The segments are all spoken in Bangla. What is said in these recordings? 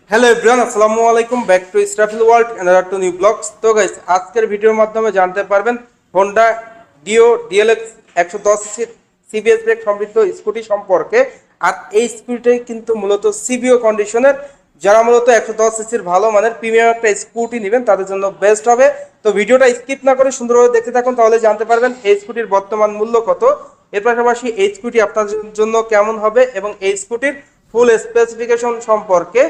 হ্যালো এভরিওয়ান, আসসালামু আলাইকুম। Back to Israfil world and to new blogs. তো গাইস, আজকের ভিডিওর মাধ্যমে জানতে পারবেন হোন্ডা ডিও ডিএলএক্স 110 সিসির সিবিএস ব্রেক সমৃদ্ধ স্কুটি সম্পর্কে। আর এই স্কুটিটাই কিন্তু মূলত সিবিও কন্ডিশনের। যারা মূলত 110 সিসির ভালো মানের প্রিমিয়াম একটা স্কুটি নেবেন তাদের জন্য বেস্ট হবে। তো ভিডিওটা স্কিপ না করে সুন্দরভাবে দেখতে থাকুন, তাহলে জানতে পারবেন এই স্কুটির বর্তমান মূল্য কত, এর পাশাপাশি এই স্কুটি আপনাদের জন্য কেমন হবে এবং এই স্কুটির ফুল স্পেসিফিকেশন সম্পর্কে।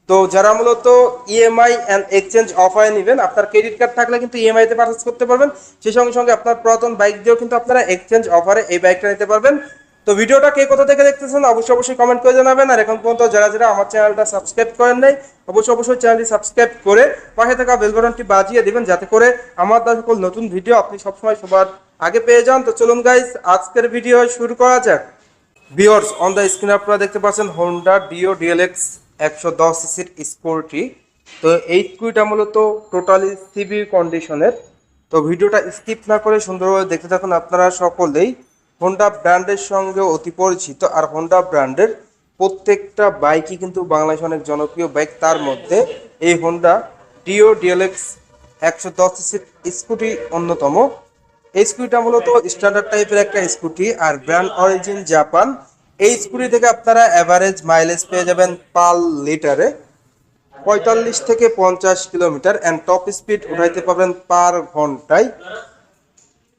তো যারা মূলত ইএমআই অ্যান্ড এক্সচেঞ্জ অফারে নেবেন, আপনার ক্রেডিট কার্ড থাকলে কিন্তু ইএমআই তে পারচেজ করতে পারবেন। সেই সঙ্গে সঙ্গে আপনার পুরাতন বাইক দিয়েও কিন্তু আপনারা এক্সচেঞ্জ অফারে এই বাইকটা নিতে পারবেন। তো ভিডিওটা কে কোথা থেকে দেখতেছেন অবশ্যই কমেন্ট করে জানাবেন। আর এখন পর্যন্ত যারা যারা আমার চ্যানেলটা সাবস্ক্রাইব করেন নাই, অবশ্যই চ্যানেলটি সাবস্ক্রাইব করে পাশে থাকা বেল বাটনটি বাজিয়ে দিবেন, যাতে করে আমার দেওয়া সকল নতুন ভিডিও আপনি সবসময় সবার আগে পেয়ে যান। তো চলুন গাইস, আজকের ভিডিও শুরু করা যাক। ভিউয়ার্স, অন দ্য স্ক্রিন আপনারা দেখতে পাচ্ছেন হোন্ডা ডিও ডিএলএক্স 110 সিসির স্কুটি। তো এই স্কুটিটা মূলত টোটালি সিবি কন্ডিশনের। তো ভিডিওটা স্কিপ না করে সুন্দরভাবে দেখতে থাকুন। আপনারা সকলেই হোন্ডা ব্র্যান্ডের সঙ্গে অতি পরিচিত, আর হোন্ডা ব্র্যান্ডের প্রত্যেকটা বাইকই কিন্তু বাংলাদেশে অনেক জনপ্রিয় বাইক। তার মধ্যে এই হোন্ডা ডিও ডিএলএক্স 110 সিসির স্কুটি অন্যতম। এই স্কুটিটা মূলত স্ট্যান্ডার্ড টাইপের একটা স্কুটি, আর ব্র্যান্ড অরিজিন জাপান। এই স্কুটি থেকে আপনারা অ্যাভারেজ মাইলেজ পেয়ে যাবেন পার লিটারে 45 থেকে 50 কিলোমিটার, অ্যান্ড টপ স্পিড উঠাইতে পারবেন পার ঘন্টায়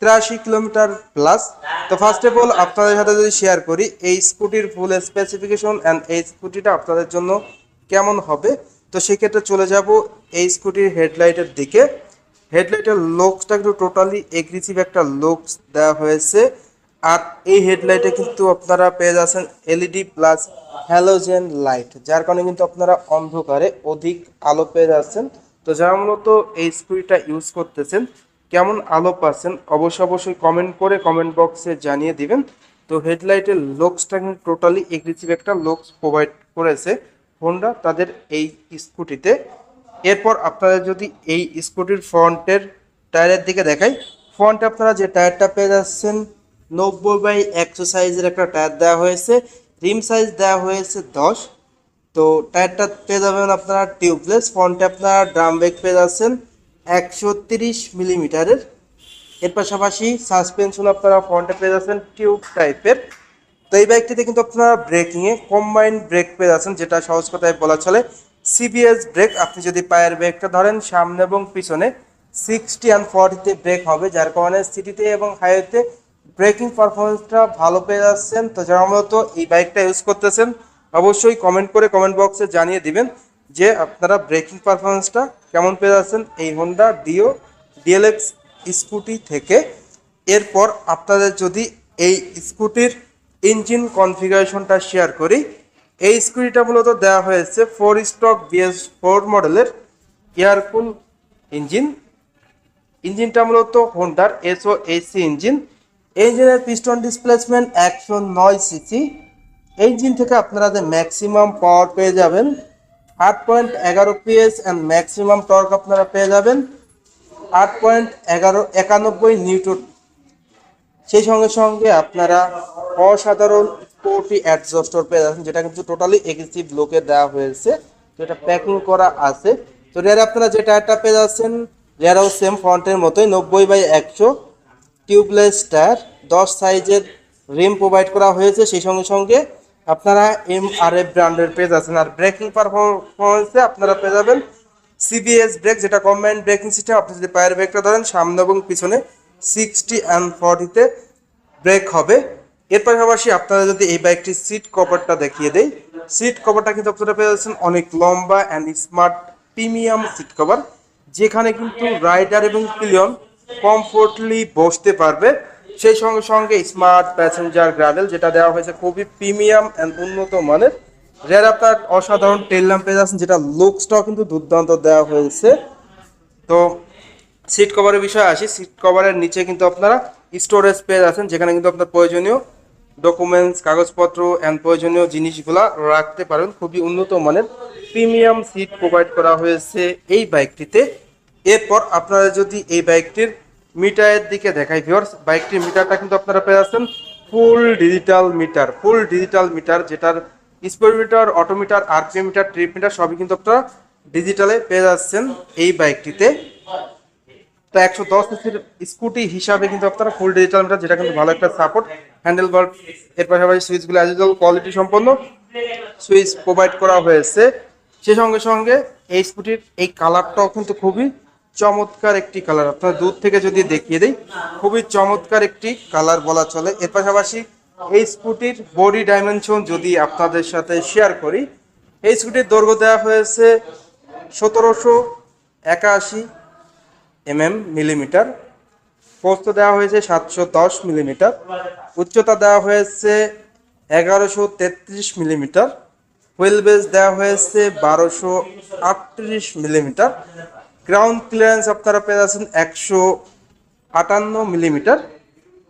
83 কিলোমিটার প্লাস। তো ফার্স্ট অফ অল আপনাদের সাথে যদি শেয়ার করি এই স্কুটির ফুল স্পেসিফিকেশন অ্যান্ড এই স্কুটিটা আপনাদের জন্য কেমন হবে, তো সেক্ষেত্রে চলে যাব এই স্কুটির হেডলাইটের দিকে। হেডলাইটের লুকসটা কিন্তু টোটালি এগ্রেসিভ একটা লুকস দেওয়া হয়েছে। আর এই হেডলাইটে কিন্তু আপনারা পেয়ে যাচ্ছেন এলইডি প্লাস হ্যালোজেন লাইট, যার কারণে কিন্তু আপনারা অন্ধকারে অধিক আলো পেয়ে যাচ্ছেন। তো যারা মূলত এই স্কুটিটা ইউজ করতেছেন কেমন আলো পাচ্ছেন অবশ্যই কমেন্ট করে কমেন্ট বক্সে জানিয়ে দিবেন। তো হেডলাইটের লুকসটা কিন্তু টোটালি এগ্রেসিভ একটা লুকস প্রোভাইড করেছে হোন্ডা তাদের এই স্কুটিতে। এরপর আপনারা যদি এই স্কুটির ফ্রন্টের টায়ারের দিকে দেখাই, ফ্রন্টে আপনারা যে টায়ারটা পেয়ে যাচ্ছেন 90/100 সাইজের একটা টায়ার দেওয়া হয়েছে। রিম সাইজ দেওয়া হয়েছে 10। তো টায়ারটা পেয়ে যাবেন আপনারা টিউবলেস। ফ্রন্টে আপনারা ড্রাম ব্রেক পেয়ে যাচ্ছেন 130 মিলিমিটারের। এর পাশাপাশি সাসপেনশন আপনারা ফ্রন্টে পেয়ে যাচ্ছেন টিউব টাইপের। তো এই বাইকটিতে কিন্তু আপনারা ব্রেকিংয়ে কম্বাইন্ড ব্রেক পেয়ে যাচ্ছেন, যেটা সহজ কথায় বলা চলে সিবিএস ব্রেক। আপনি যদি পায়ের ব্রেকটা ধরেন সামনে এবং পিছনে 60 অ্যান্ড 40-তে ব্রেক হবে, যার কারণে সিটিতে এবং হাইওয়েতে ব্রেকিং পারফরমেন্সটা ভালো পেয়ে যাচ্ছেন। তো যারা মূলত এই বাইকটা ইউজ করতেছেন অবশ্যই কমেন্ট করে কমেন্ট বক্সে জানিয়ে দিবেন যে আপনারা ব্রেকিং পারফরমেন্সটা কেমন পেয়ে যাচ্ছেন এই হোন্ডা ডিও ডিএলএক্স স্কুটি থেকে। এরপর আপনাদের যদি এই স্কুটির ইঞ্জিন কনফিগারেশনটা শেয়ার করি, এই স্কুটিটা মূলত দেওয়া হয়েছে 4 স্ট্রোক BS4 মডেলের এয়ারকুল ইঞ্জিন। ইঞ্জিনটা মূলত হোন্ডার SOHC ইঞ্জিন। ইঞ্জিনের পিস্টন ডিসপ্লেসমেন্ট 109 সিসি। এই ইঞ্জিন থেকে আপনারা যে ম্যাক্সিমাম পাওয়ার পেয়ে যাবেন 8.11 PS, অ্যান্ড ম্যাক্সিমাম টর্ক আপনারা পেয়ে যাবেন 8.91 নিউটন। সেই সঙ্গে সঙ্গে আপনারা অসাধারণ স্পোর্টি অ্যাডজাস্টার পেয়ে যাচ্ছেন, যেটা কিন্তু টোটালি এগ্রেসিভ লুকে দেওয়া হয়েছে। তো এটা প্যাকিং করা আছে। তো রেয়ারে আপনারা যে টায়ারটা পেয়ে যাচ্ছেন রেয়ারও সেম ফ্রন্টের মতোই 90/100 টিউবলেস টায়ার, 10 সাইজের রিম প্রোভাইড করা হয়েছে। সেই সঙ্গে সঙ্গে আপনারা MRF ব্র্যান্ডের পেয়ে যাচ্ছেন। আর ব্রেকিং পারফরমেন্সে আপনারা পেয়ে যাবেন সিবিএস ব্রেক, যেটা কম্বাইন্ড ব্রেকিং সিস্টেম। আপনি যদি পায়ের ব্রেকটা ধরেন সামনে এবং পিছনে 60 অ্যান্ড 40-তে ব্রেক হবে। এর পাশাপাশি আপনারা যদি এই বাইকটির সিট কভারটা দেখিয়ে দেয়, সিট কভারটা কিন্তু আপনারা পেয়ে যাচ্ছেন অনেক লম্বা and smart premium seat cover, যেখানে কিন্তু রাইডার এবং পিলিয়ন কমফোর্টলি বসতে পারবে। সেই সঙ্গে সঙ্গে স্মার্ট প্যাসেঞ্জার গ্রাভেল, যেটা দেওয়া হয়েছে খুবই প্রিমিয়াম অ্যান্ড উন্নত মানের। রেয়ার আপনার অসাধারণ টেল ল্যাম্প পেয়ে যাচ্ছেন, যেটা লুকসটাও কিন্তু দুর্দান্ত দেওয়া হয়েছে। তো সিট কভারের বিষয়ে আসি। সিট কভারের নিচে কিন্তু আপনারা স্টোরেজ পেয়ে যাচ্ছেন, যেখানে কিন্তু আপনার প্রয়োজনীয় ডকুমেন্টস, কাগজপত্র অ্যান্ড প্রয়োজনীয় জিনিসগুলা রাখতে পারেন। খুবই উন্নত মানের প্রিমিয়াম সিট প্রোভাইড করা হয়েছে এই বাইকটিতে। এরপর আপনারা যদি এই বাইকটির মিটারের দিকে দেখাই ভিউয়ার্স, বাইকটির মিটারটা কিন্তু আপনারা পেয়ে যাচ্ছেন ফুল ডিজিটাল মিটার, যেটার speedometer, odometer, RPM meter, trip meter সবই কিন্তু আপনারা ডিজিটালে পেয়ে যাচ্ছেন এই বাইকটিতে। তো 110 সিসির স্কুটি হিসাবে কিন্তু আপনারা ফুল ডিজিটাল মিটার, যেটা কিন্তু ভালো একটা সাপোর্ট, হ্যান্ডেল বার, এর পাশাপাশি সুইচগুলো অ্যাজ ইউজুয়াল কোয়ালিটি সম্পন্ন সুইচ প্রোভাইড করা হয়েছে। সে সঙ্গে সঙ্গে এই স্কুটির এই কালারটাও কিন্তু খুবই চমৎকার একটি কালার, আপনার দূর থেকে যদি দেখিয়ে দিই খুবই চমৎকার একটি কালার বলা চলে। এর পাশাপাশি এই স্কুটির বডি ডাইমেনশন যদি আপনাদের সাথে শেয়ার করি, এই স্কুটির দৈর্ঘ্য দেওয়া হয়েছে 1781 মিলিমিটার, প্রস্থ দেওয়া হয়েছে 710 মিলিমিটার, উচ্চতা দেওয়া হয়েছে 1133 মিলিমিটার, হুইল বেস দেওয়া হয়েছে 1238 মিলিমিটার, গ্রাউন্ড ক্লিয়ারেন্স আপনারা পেয়ে যাচ্ছেন 158 মিলিমিটার।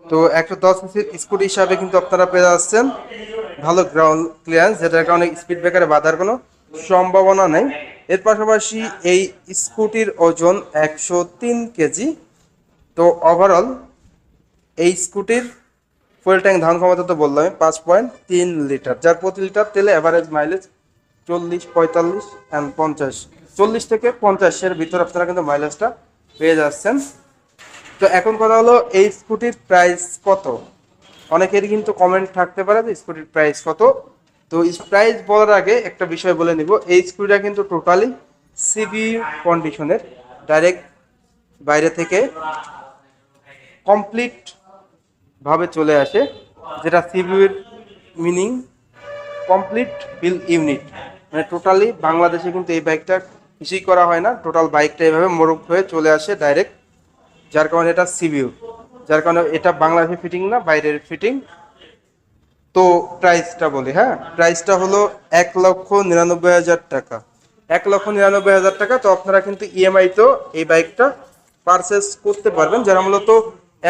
তো 110 সিসির স্কুটি হিসাবে কিন্তু আপনারা পেয়ে যাচ্ছেন ভালো গ্রাউন্ড ক্লিয়ারেন্স, যেটার কারণে স্পিড ব্রেকারে বাধার কোনো সম্ভাবনা নেই। এর পাশাপাশি এই স্কুটির ওজন 103 কেজি। তো ওভারঅল এই স্কুটির ফুয়েল ট্যাঙ্ক ধারণ ক্ষমতা তো বললাম 5.3 লিটার, যার প্রতি লিটার তেলে অ্যাভারেজ মাইলেজ 40, 45 অ্যান্ড 50, 40 থেকে 50-এর ভিতর আপনারা কিন্তু মাইলেজটা পেয়ে যাচ্ছেন। তো এখন কথা হলো এই স্কুটির প্রাইস কত, অনেকেরই কিন্তু কমেন্ট থাকতে পারে যে স্কুটির প্রাইস কত। তো প্রাইস বলার আগে একটা বিষয় বলে নিব, এই স্কুটিটা কিন্তু টোটালি সিবি কন্ডিশনের, ডাইরেক্ট বাইরে থেকে কমপ্লিট ভাবে চলে আসে, যেটা সিবিউর মিনিং কমপ্লিট বিল ইউনিট, মানে টোটালি বাংলাদেশে কিন্তু এই বাইকটা কিছুই করা হয় না, টোটাল বাইকটা এইভাবে মোড়ক হয়ে চলে আসে ডাইরেক্ট, যার কারণে এটা সিবিউ, যার কারণে এটা বাংলাদেশে ফিটিং না, বাইরের ফিটিং। তো প্রাইসটা বলি, হ্যাঁ প্রাইসটা হলো 1,99,000 টাকা, 1,99,000 টাকা। তো আপনারা কিন্তু ইএমআই তো এই বাইকটা পারচেস করতে পারবেন, যারা মূলত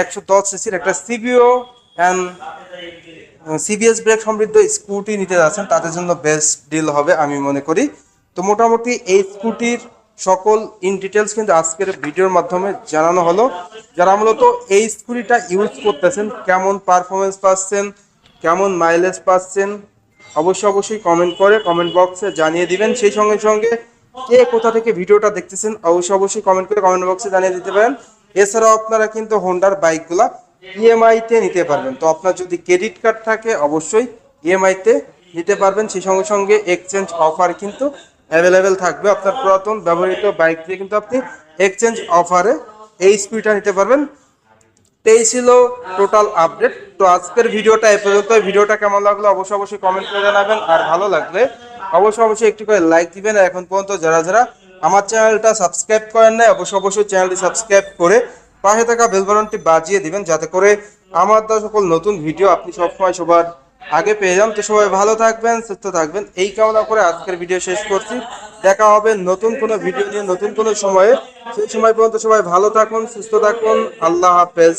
110 সিসির একটা সিবিও অ্যান্ড সিবিএস ব্রেক সমৃদ্ধ স্কুটি নিতে যাচ্ছেন, তাদের জন্য বেস্ট ডিল হবে আমি মনে করি। তো মোটামুটি এই স্কুটির সকল ইন ডিটেলস কিন্তু আজকের ভিডিওর মাধ্যমে জানানো হলো। যারা মূলত এই স্কুটিটা ইউজ করতেছেন, কেমন পারফরমেন্স পাচ্ছেন, কেমন মাইলেজ পাচ্ছেন, অবশ্যই কমেন্ট করে কমেন্ট বক্সে জানিয়ে দিবেন। সেই সঙ্গে সঙ্গে কে কোথা থেকে ভিডিওটা দেখতেছেন অবশ্যই কমেন্ট করে কমেন্ট বক্সে জানিয়ে দিতে পারেন। এছাড়াও আপনারা কিন্তু হোন্ডার বাইকগুলা ইএমআইতে নিতে পারবেন। তো আপনার যদি ক্রেডিট কার্ড থাকে অবশ্যই ইএমআইতে নিতে পারবেন। সেই সঙ্গে সঙ্গে এক্সচেঞ্জ অফার কিন্তু অ্যাভেলেবেল থাকবে, আপনার পুরাতন ব্যবহৃত বাইক দিয়ে কিন্তু আপনি এক্সচেঞ্জ অফারে এই স্কুটিটা নিতে পারবেন। এই ছিল টোটাল আপডেট। তো আজকের ভিডিওটা এ পর্যন্ত। ভিডিওটা কেমন লাগলো অবশ্যই কমেন্ট করে জানাবেন, আর ভালো লাগলে অবশ্যই একটু করে লাইক দিবেন। আর এখন পর্যন্ত যারা আমার চ্যানেলটা সাবস্ক্রাইব করেন না অবশ্যই চ্যানেলটি সাবস্ক্রাইব করে পাশে থাকা বেল বাটনটি বাজিয়ে দিবেন, যাতে করে আমার দেওয়া সকল নতুন ভিডিও আপনি সবসময় সবার আগে পেয়ে যান। তো সবাই ভালো থাকবেন, সুস্থ থাকবেন, এই কামনা করে আজকের ভিডিও শেষ করছি। দেখা হবে নতুন কোনো ভিডিও নিয়ে নতুন কোনো সময়ে। সেই সময় পর্যন্ত সবাই ভালো থাকুন, সুস্থ থাকুন, আল্লাহ হাফেজ।